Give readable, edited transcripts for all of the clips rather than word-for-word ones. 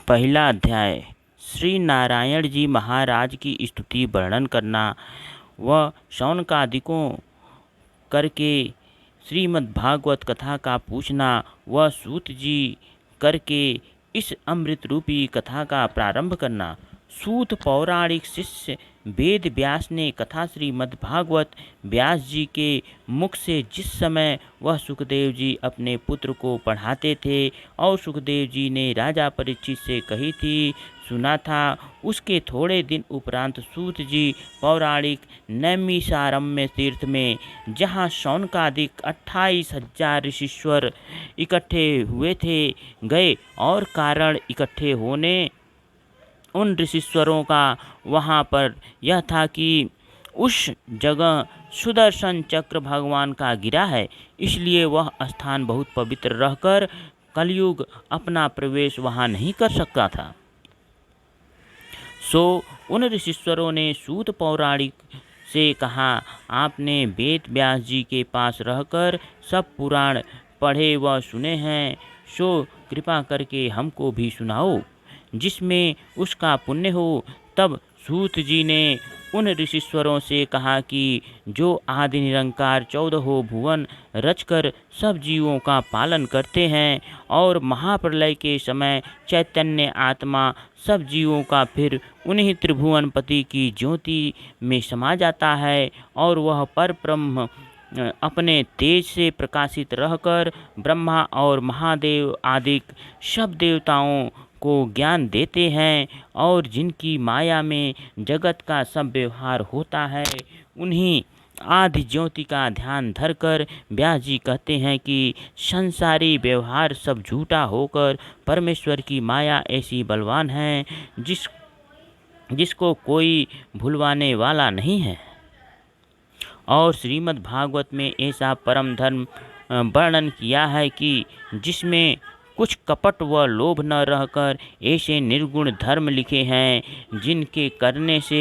पहला अध्याय श्री नारायण जी महाराज की स्तुति वर्णन करना व शौनकादिकों करके श्रीमद्भागवत कथा का पूछना व सूत जी करके इस अमृत रूपी कथा का प्रारंभ करना। सूत पौराणिक शिष्य वेद व्यास ने कथा श्रीमद्भागवत व्यास जी के मुख से जिस समय वह सुखदेव जी अपने पुत्र को पढ़ाते थे और सुखदेव जी ने राजा परीक्षित से कही थी सुना था, उसके थोड़े दिन उपरांत सूत जी पौराणिक नैमिषारण्य तीर्थ में, जहाँ शौनकादिक 28,000 ऋषीश्वर इकट्ठे हुए थे, गए और कारण इकट्ठे होने उन ऋषीश्वरों का वहाँ पर यह था कि उस जगह सुदर्शन चक्र भगवान का गिरा है, इसलिए वह स्थान बहुत पवित्र रहकर कलयुग अपना प्रवेश वहाँ नहीं कर सकता था। सो उन ऋषीश्वरों ने सूत पौराणिक से कहा, आपने वेद व्यास जी के पास रहकर सब पुराण पढ़े व सुने हैं, सो कृपा करके हमको भी सुनाओ जिसमें उसका पुण्य हो। तब सूत जी ने उन ऋषीश्वरों से कहा कि जो आदि निरंकार 14 भुवन रचकर सब जीवों का पालन करते हैं और महाप्रलय के समय चैतन्य आत्मा सब जीवों का फिर उन्हीं त्रिभुवनपति की ज्योति में समा जाता है और वह पर ब्रह्म अपने तेज से प्रकाशित रहकर ब्रह्मा और महादेव आदि सब देवताओं को ज्ञान देते हैं और जिनकी माया में जगत का सब व्यवहार होता है, उन्हीं आदि ज्योति का ध्यान धरकर व्यास जी कहते हैं कि संसारी व्यवहार सब झूठा होकर परमेश्वर की माया ऐसी बलवान है जिसको कोई भुलवाने वाला नहीं है। और श्रीमद् भागवत में ऐसा परम धर्म वर्णन किया है कि जिसमें कुछ कपट व लोभ न रहकर ऐसे निर्गुण धर्म लिखे हैं जिनके करने से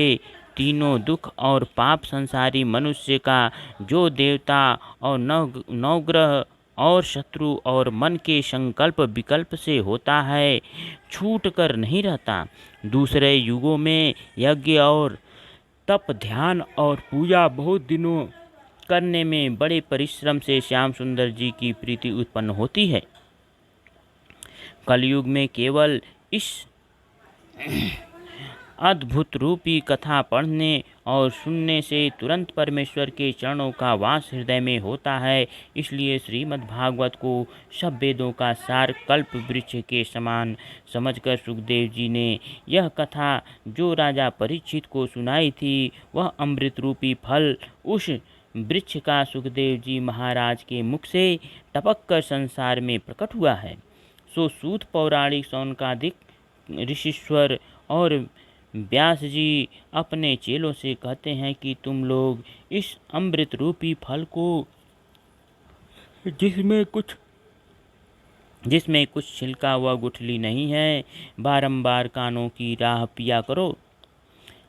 तीनों दुख और पाप संसारी मनुष्य का जो देवता और नवग्रह और शत्रु और मन के संकल्प विकल्प से होता है, छूट कर नहीं रहता। दूसरे युगों में यज्ञ और तप ध्यान और पूजा बहुत दिनों करने में बड़े परिश्रम से श्याम सुंदर जी की प्रीति उत्पन्न होती है। कलयुग में केवल इस अद्भुत रूपी कथा पढ़ने और सुनने से तुरंत परमेश्वर के चरणों का वास हृदय में होता है। इसलिए श्रीमद् भागवत को सब वेदों का सार कल्प वृक्ष के समान समझकर सुखदेव जी ने यह कथा जो राजा परीक्षित को सुनाई थी, वह अमृत रूपी फल उस वृक्ष का सुखदेव जी महाराज के मुख से टपक कर संसार में प्रकट हुआ है। सो सूत पौराणिक शौनकादिक ऋषीश्वर और व्यास जी अपने चेलों से कहते हैं कि तुम लोग इस अमृत रूपी फल को जिसमें कुछ छिलका व गुठली नहीं है, बारंबार कानों की राह पिया करो।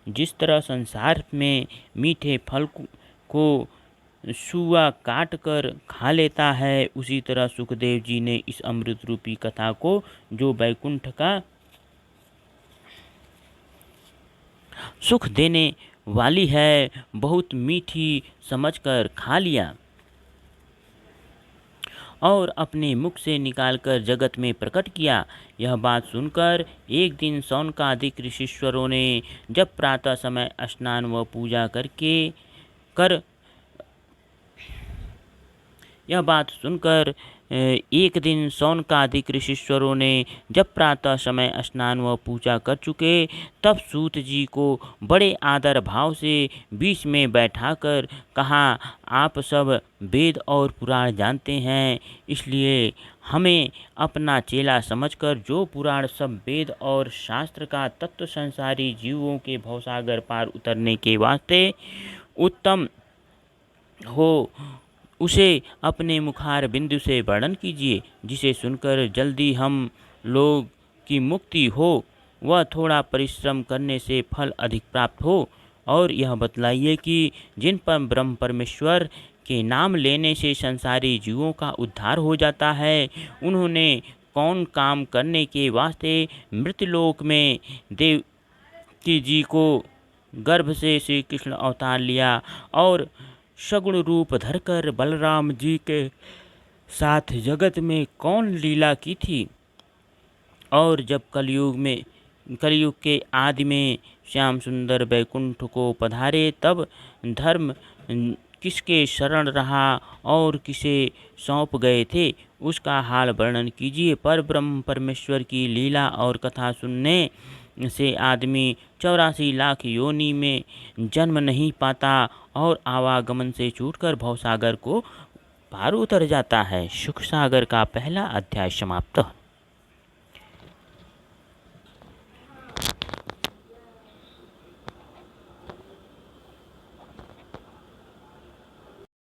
जिस तरह संसार में मीठे फल को सुआ काट कर खा लेता है, उसी तरह सुखदेव जी ने इस अमृत रूपी कथा को जो वैकुंठ का सुख देने वाली है, बहुत मीठी समझकर खा लिया और अपने मुख से निकालकर जगत में प्रकट किया। यह बात सुनकर एक दिन शौनकादिक ऋषीश्वरों ने जब प्रातः समय स्नान व पूजा यह बात सुनकर एक दिन शौनकादिक ऋषीश्वरों ने जब प्रातः समय स्नान व पूजा कर चुके, तब सूत जी को बड़े आदर भाव से बीच में बैठाकर कहा, आप सब वेद और पुराण जानते हैं, इसलिए हमें अपना चेला समझकर जो पुराण सब वेद और शास्त्र का तत्व संसारी जीवों के भवसागर पार उतरने के वास्ते उत्तम हो, उसे अपने मुखार बिंदु से वर्णन कीजिए, जिसे सुनकर जल्दी हम लोग की मुक्ति हो व थोड़ा परिश्रम करने से फल अधिक प्राप्त हो। और यह बतलाइए कि जिन पर ब्रह्म परमेश्वर के नाम लेने से संसारी जीवों का उद्धार हो जाता है, उन्होंने कौन काम करने के वास्ते मृतलोक में देवकी जी को गर्भ से श्री कृष्ण अवतार लिया और सगुण रूप धरकर बलराम जी के साथ जगत में कौन लीला की थी। और जब कलयुग के आदि में श्याम सुंदर बैकुंठ को पधारे तब धर्म किसके शरण रहा और किसे सौंप गए थे, उसका हाल वर्णन कीजिए। पर ब्रह्म परमेश्वर की लीला और कथा सुनने से आदमी 84 लाख योनि में जन्म नहीं पाता और आवागमन से छूटकर भवसागर को पार उतर जाता है। सुख सागर का पहला अध्याय समाप्त।